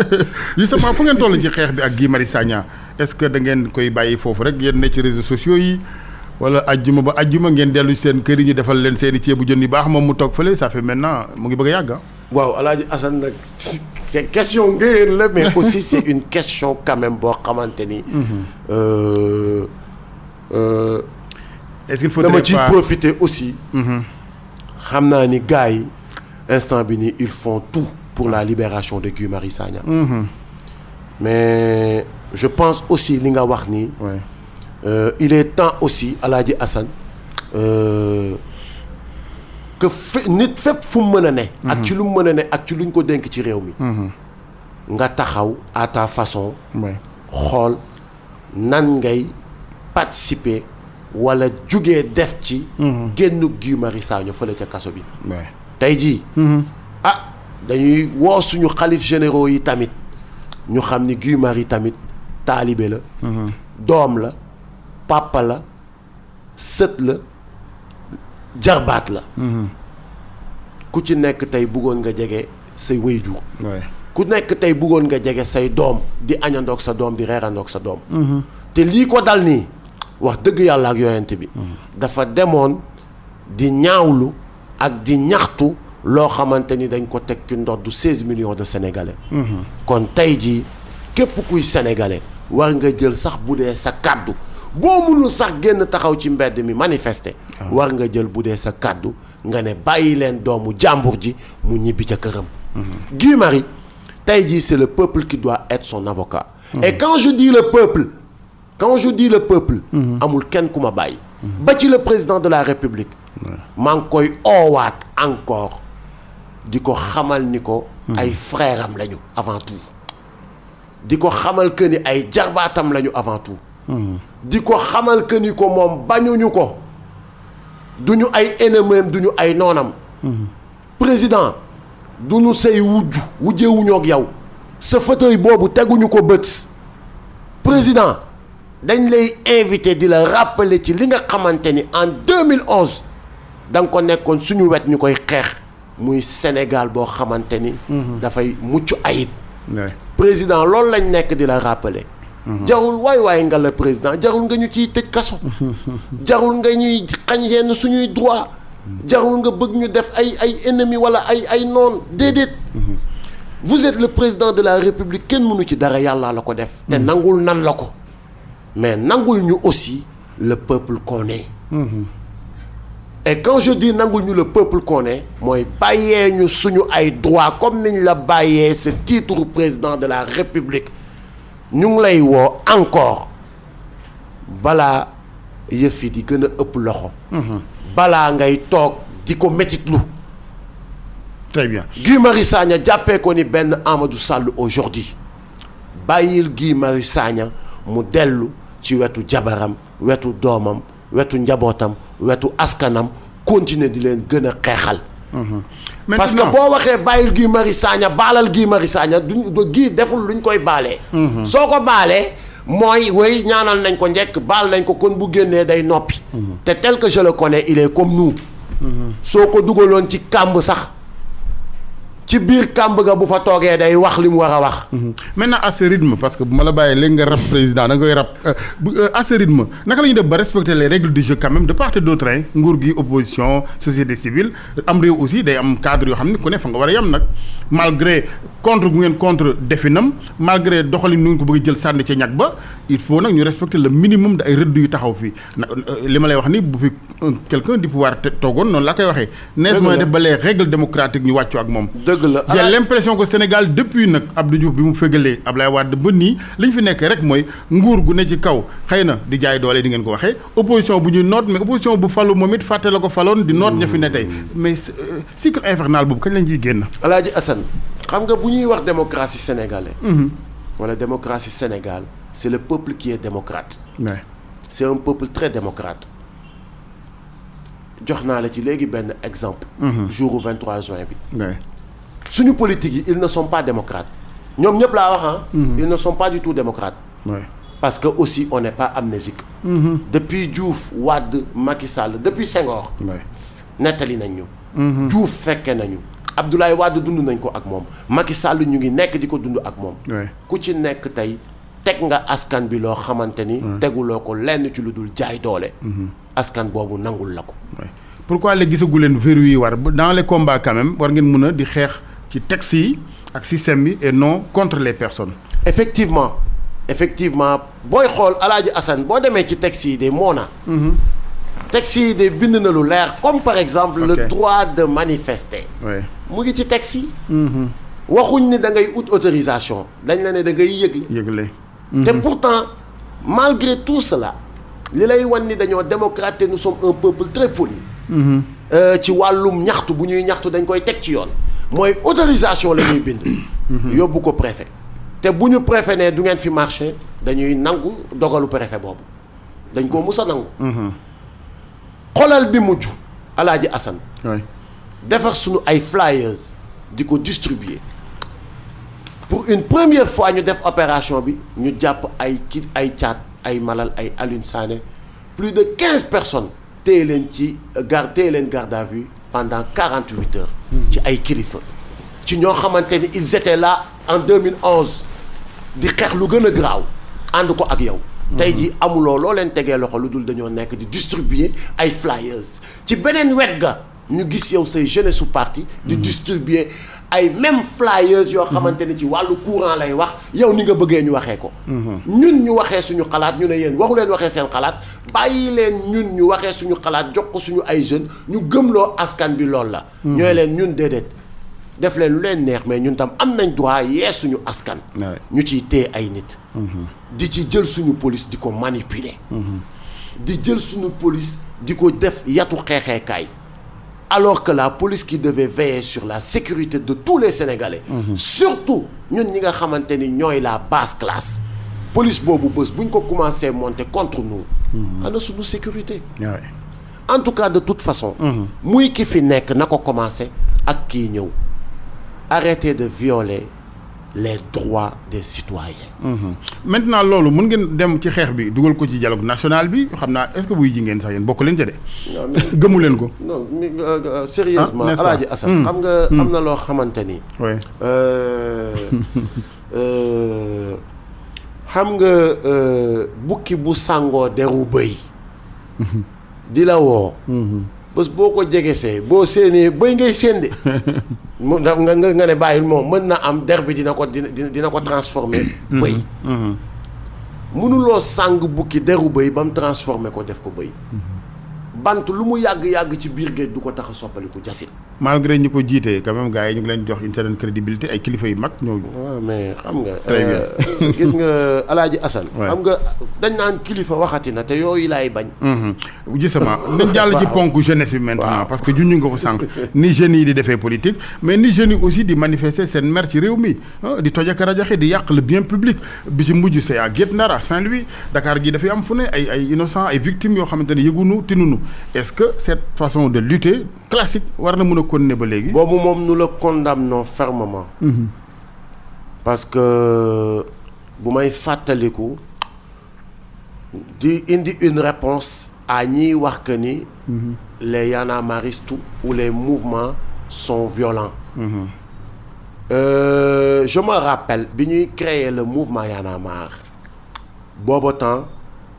justement fu ngeen toll ci xeex bi ak Guy Marius Sagna est-ce que da ngeen koy bàyyi foofu rek yéen ne ci réseaux sociaux yi wala ajjuma ba ajjuma ngeen dellu seen kër yi ñu defal leen seen i ceebu jën yu baax moom mu toog fële ça fait maintenant mu ngi bëgg a yàgg ah. waaw Alaaji Assane nag question ngëyeen la mais aussi c'est une question quand même boo xamante ni. est-ce qu'il faudrait dama ciy pas profiter aussi. xam naa ni gars yi instant bi nii ils font tout pour la libération de Guy Marius Sagna. mais je pense aussi li nga wax nii. ouais. Il est temps aussi Alaaji Assane que nit fépp fu mu mën a ne. ak ci lu mu mën a ne ak ci luñ ko dénk ci réew mi. nga taxaw à ta façon. ouais. xool nan ngay participer wala jugee def ci. génn Guy Marius Sagna fële ca kaso bi. ouais. tey jii. dañuy woo suñu xalif généraux yi tamit ñu xam ni Guy Marius tamit taalibe la. doom la papa la sët la jarbaat la. ku ci nekk tey bëggoon nga jege say waajur. ouais. ku nekk tey bëggoon nga jege say doom di añandoog sa doom di reerandoog sa doom. te lii ko dal nii wax dëgg yàlla ak yonent bi. dafa demoon di ñaawlu ak di ñaxtu loo xamante ni dañ ko teg ci ndoddu 16 millions de sénégalais. kon tey jii képp kuy sénégalais war nga jël sax bu dee sa kàddu boo mënul sax génn taxaw ci mbedd mi manifester. war nga jël bu dee sa kàddu nga ne bàyyi leen doomu jàmbur ji mu ñibbi ca këram. Guy Marius tey jii c'est le peuple qui doit être son avocat. et quand je dis le peuple. amul kenn ku ma bàyyi. ba ci le président de la république. maa ngi koy oowaat encore di ko xamal ni ko. ay frère am lañu avant tout. di ko xamal que ni ay jarbaatam lañu avant tout. di ko xamal que ni ko moom bañuñu ko. duñu ay ennemis duñu ay noonam. président duñu say wujjewuñoo ak yow. sa fauteuil boobu teguñu ko bët. président dañ lay invité di la rappeler ci li nga xamante ni en 2011 da nga ko nekkoon suñu wet ñu koy xeex muy Sénégal boo xamante ni. dafay mucc ayib. ouais. président loolu lañ nekk di la rappeler. jarul waay nga la président jarul nga ñu ciy tëj kaso. jarul nga ñuy xañ yenn suñuy droit. jarul nga bëgg ñu def ay ennemis wala ay noon déedéet. vous êtes le président de la république kenn mënu ci dara yàlla la ko def. te nangul nan la ko. mais nangul ñu aussi le peuple qu'on est. et quand je dis nangul ñu le peuple qu'on est mooy bàyyee ñu suñu ay droit comme niñ la bàyyee ce titre président de la république ñu ngi lay woo encore balaa yëf yi di gën a ëpp loxo. balaa ngay toog di ko métitlu. très bien. Guy Marius Sagna jàppee ko ni benn Amadou Sall aujourd'hui bàyyil Guy Marius Sagna mu dellu ci wetu jabaram wetu doomam wetu njabootam wetu askanam continuer di leen gën a xeexal. parce que boo waxee bàyyil Guy Marius Sagna baalal Guy Marius Sagna duñ Guy deful luñ koy baalee. soo ko baalee mooy wéy ñaanal nañ ko njëkk baal nañ ko kon bu génnee day noppi. te tel que je le connais il est comme nous. soo ko dugaloon ci kàmb sax. ci biir kàmb ga bu fa toogee day wax li mu war a wax. maintenant à ce rythme parce que bu ma la bàyyee léegi nga rap président da nga koy rap à ce rythme naka la ñuy def ba respecter les règles du jeu quand même de part et d'autre nguur gi opposition société civile am réew aussi day am cadre yoo xam ne ku ne fa nga war a yem nag malgré contre bu ngeen contre definam malgré doxalin nu ngeen ko bëgg jël sànni ca ñag ba il faut nag ñu respecter le minimum de ay rëdd yu taxaw fii li ma lay wax ni bu fi quelqu'un du pouvoir toogoon noonu laa koy waxee. nees mooy def ba les règles démocratiques ñu wàccoo ak moom. j'ai l'impression que Sénégal depuis nag Abdou Diouf bi mu fégalee Ablaye Wade ba nii li ñu fi nekk rek mooy nguur gu ne ci kaw xëy na di jaay doole di ngeen ko waxee opposition bu ñuy noot mais opposition bu falu moom it fàtte la ko faloon di noot ña fi ne tey mais cycle infernal boobu kañ lañ ciy génn. Alaaji Assane xam nga bu ñuy wax démocratie sénégalaise. wala démocratie Sénégal c'est le peuple qui est démocrate. Ouais. c'est un peuple très démocrate. jox naa la ci léegi benn exemple. jour 23 juin bi. Ouais. suñu politique yi ils ne sont pas démocrates ñoom ñëpp laa wax ils ne sont pas du tout démocrates. Ouais. Parce que aussi on n'est pas amnésique. Depuis Diouf Wade Macky Sall depuis Senghor. Ouais. nettali nañ ñu. Diouf fekke nañu. Abdoulaye Wade dund nañ ko ak moom Macky Sall ñu ngi nekk di ko dund ak moom. Ouais. ku ci nekk tey teg nga askan bi loo xamante ni. teguloo ko lenn ci lu dul jaay doole. askan boobu nangul la ko. Ouais. Pourquoi léegi gisagu leen verrou yi war dans les combats quand même war ngeen mën a di xeex ci texte yi ak système bi et non contre les personnes. effectivement booy xool Alaaji Assane boo demee ci texte yi de moo na. texte yi de bind na lu leer comme par exemple. Okay. Le droit de manifester. Ouais. mu ngi ci texte yi. waxuñ ni da ngay ut autorisation dañ la ne da ngay yëgle. yëgle. te pourtant malgré tout cela li lay wan ni dañoo démocrate nous sommes un peuple très poli. ci wàllum ñaxtu bu ñuy ñaxtu dañ koy teg ci yoon mooy autorisation la ñuy bind. yóbbu ko préfet te bu ñu préfet ne du ngeen fi marché dañuy nangu dogalu préfet boobu dañ koo mus a nangu. xolal bi mujj Alaaji Assane. Ouais. defar suñu ay flyers di ko distribuer pour une première fois ñu def opération bi ñu jàpp ay caat ay malal ay Alioune Sané plus de 15 personnes téye leen garde à vue pendant 48 heures. ci ay kilifa ci ñoo xamante ni ils étaient là en 2011 di xeex lu gën a garaaw ànd ko ak yow. tey jii amuloo loo leen tegee loxo lu dul dañoo nekk di distribuer ay flyers ci beneen wet ga ñu gis yow say jeunesse su parti di distribuer ay même flyers yoo xamante ni ci wàllu courant lay wax yow ni nga bëggee ñu waxee ko. ñun ñu waxee suñu xalaat ñu ne yéen waxu leen waxee seen xalaat bàyyi leen ñun ñu waxee suñu xalaat jox ko suñu ay jeunes ñu gëmloo askan bi loolu la. ñooy leen ñun déedéet def leen lu leen neex mais ñun tam am nañ droit yee suñu askan. ñu ciy téye ay nit. di ci jël suñu police di ko manipuler. di jël suñu police di ko def yatu xeexeekaay. alors que la police qui devait veiller sur la sécurité de tous les Sénégalais. surtout ñun ñi nga xamante ni ñooy la basse classe. police boobu bés bu ñu ko commencé monter contre nous. ana suñu sécurité. Ouais. en tout cas de toute façon. muy ki fi nekk na ko commencé ak kii ñëw. arrêtez de violer les droits des citoyens. Maintenant loolu mën ngeen dem ci xeex bi dugal ko ci dialogue national bi xam naa est-ce que buy ji ngeen sax yéen bokk leen ca de. gëmu leen ko. non sérieusement n'est-ce pas? Alaaji Assane xam nga am na loo xamante ni. Ouais. xam nga bukki bu sàngoo deru bëy di la woo. bés boo ko jegesee boo séenee bëy ngay séen de mu nga ne bàyyil moom mën na am der bi dina ko transformer bëy mënuloo sàng bukki deru bëy ba mu transformer ko def ko bëy bant lu mu yàgg-yàgg ci biir géej du ko tax a soppaliku jasit. malgré ñi ko jiitee quand même gars yi ñu ngi leen jox une certaine crédibilité ay kilifa yu mag ñoo. waaw mais xam nga. très bien gis nga Alaaji Assane. Ouais. xam nga dañ naan kilifa waxati na te yooyu laay bañ. justement nañ jàll ci ponk jeunesse bi maintenant. Waaw. parce que junj nga ko sànq ni jeunes yi di defee politique mais ni jeunes yi aussi di manifester seen mer ci réew mi di toj ak rajaxe di yàq le bien public bi ci mujj c'est à Guet Ndar à Saint-Louis Dakar gi dafay am fu ne ay innocents ay victimes yoo xamante ne yëgunu tinunu est-ce que cette façon de lutter classique war na mën a continuer ba léegi. boobu moom nous le condamnons fermement. parce que bu may fàttaliku di indi une réponse à ñiy wax que ni. les yanamaristes ou les mouvements sont violents. Je me rappelle bi ñuy créer le mouvement Y'en a marre booba temps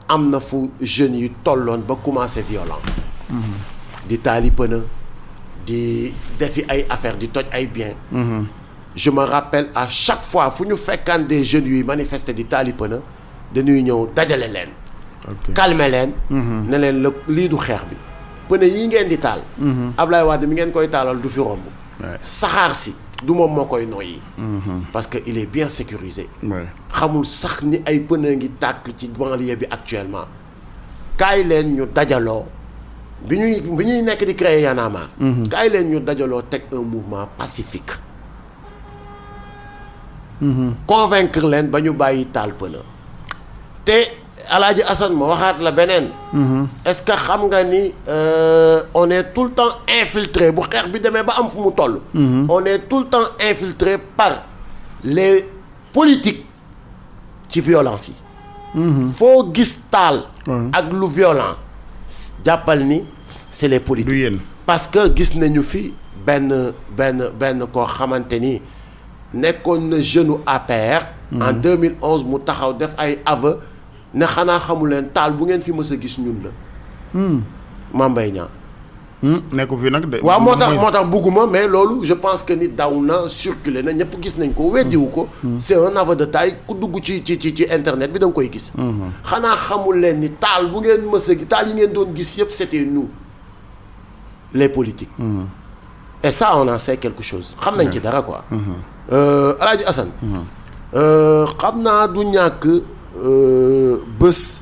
am na fu jeunes yi tolloon ba commencé violent. di taali pëna di defi ay affaire di toj ay biens. Je me rappelle à chaque fois fu ñu fekkaan des jeunes yuy manifester di taali pëna dañuy ñëw dajale leen. calmer leen. ne leen lii du xeex bi. pëne yi ngeen di taal. Ablaye Wade mi ngeen koy taalal du fi romb. saxaar si du moom moo koy noyyi. parce que il est bien sécurisé. xamul sax ni ay pëne ngi tàkk ci banlieue bi actuellement. kaay leen ñu dajaloo. bi ñuy nekk di créer Y'en a marre. kaay leen ñu dajaloo teg un mouvement pacifique. convaincre leen ba ñu bàyyi taal pëna te Alaaji Assane ma waxaat la beneen. est-ce que xam nga ni on est tout le temps infiltré bu xeex bi demee ba am fu mu toll. on est tout le temps infiltré par les politiques ci violence yi. foo gis taal. ak lu violent jàppal ni c'est les politiques. du yéen parce que gis nañu fi benn koo xamante ni nekkoon na jeune APR. en 2011 mu taxaw def ay aveu ne xanaa xamu leen taal bu ngeen fi mës a gis ñun la. Mame Mbaye Niang. nekku fi nag de. waaw moo tax bugguma mais loolu je pense que ni daw na circuler na ñëpp gis nañ ko weddiwu ko. c'est un aveu de taille ku dugg ci internet bi da nga koy gis. xanaa xamul leen ni taal bu ngeen mës a gis taal yi ngeen doon gis yëpp c'était nous les politiques. et ça on en sait quelque chose xam nañ ci dara quoi. Alaaji Assane. xam naa du ñàkk bés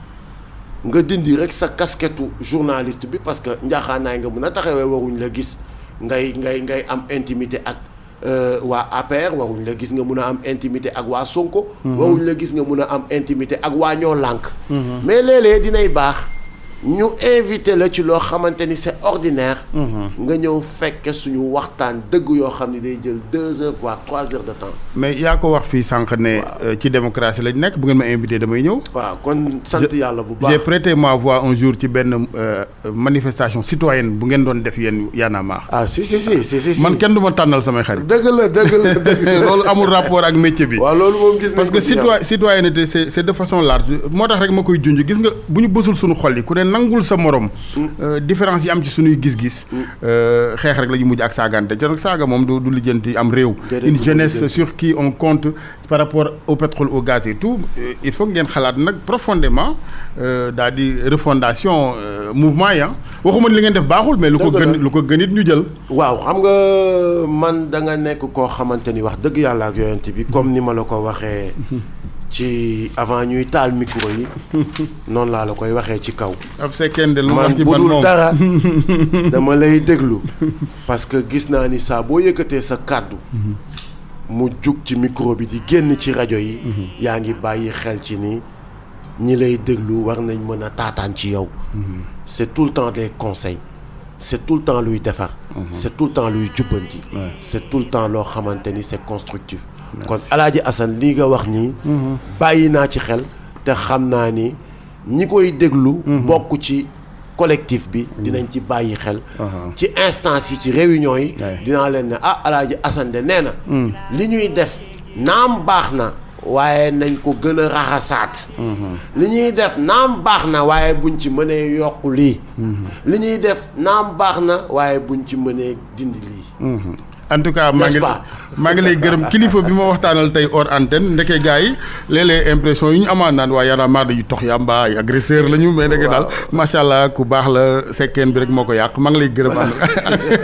nga dindi rek sa casquette journaliste bi parce que njaaxaanaay nga mun a taxawee waruñ la gis ngay am intimité ak waa APR waruñ la gis nga mun a am intimité ak waa Sonko. waruñ la gis nga mun a am intimité ak waa ñoo lànk. mais léeg-léeg dinay baax ñu invité la ci loo xamante ni c'est ordinaire. nga ñëw fekke suñu waxtaan dëgg yoo xam ni day jël 2 heures voire 3 heures de temps. mais yaa ko wax fii sànq ne. ci démocratie lañ nekk bu ngeen ma invité damay ñëw. waaw kon sant yàlla bu baax. j'ai prêté ma voix un jour ci benn manifestation citoyenne bu ngeen doon def yéen Y'en a marre. ah si. man kenn du ma tànnal samay xarit. dëgg la. loolu amul rapport ak métier bi. waaw loolu moom gis nañ parce que citoyenneté c'est de façon large moo tax rek ma koy junj gis nga bu ñu bësul suñu xol yi ku ne nangul sa morom. différence yi am ci suñuy gis-gis. xeex rek la ñu mujj ak saagante te nag saaga moom du lijjanti am réew. une jeunesse sur qui on compte par rapport au pétrole au gaz et tout il faut ngeen xalaat nag profondément daal di refondation mouvement yi waxuma li ngeen def baaxul mais lu ko gën it ñu jël. waaw xam nga man da nga nekk koo xamante ni wax dëgg yàlla ak yonent bi comme ni ma la ko waxee. ci avant ñuy taal micro yi noonu laa la koy waxee ci kaw. ab sekkende lu man budul dara dama lay déglu parce que gis naa ni saa boo yëkkatee sa kàddu mu jug ci micro bi di génn ci rajo yi. yaa ngi bàyyi xel ci ni ñi lay déglu war nañ mën a taataan ci yow. c'est tout le temps des conseils c'est tout le temps luy defar. c'est tout le temps luy jubbanti. c'est tout le temps loo xamante ni c'est constructif. kon Alaaji Assane lii nga wax nii. bàyyi naa ci xel te xam naa ni ñi koy déglu. bokk ci collectif bi. dinañ ci bàyyi xel. ci instance yi ci réunion yi. dinaa leen ne Alaaji Assane de nee na. li ñuy def naam baax na waaye nañ ko gën a raxasaat. li ñuy def naam baax na waaye buñ ci mënee yokku lii. li ñuy def naam baax na waaye buñ ci mënee dindi lii. en tout cas maa ngi lay gërëm kilifa bi ma waxtaanal tey hors antenne ndeke gars yi léeg-léeg impression yi ñu amaan naan waa Y'en a marre yu tox yàmba ay agresseur la ñu mais ndeke daal macha allah ku baax la sekkeen bi rek moo ko yàq maa ngi lay gërëm.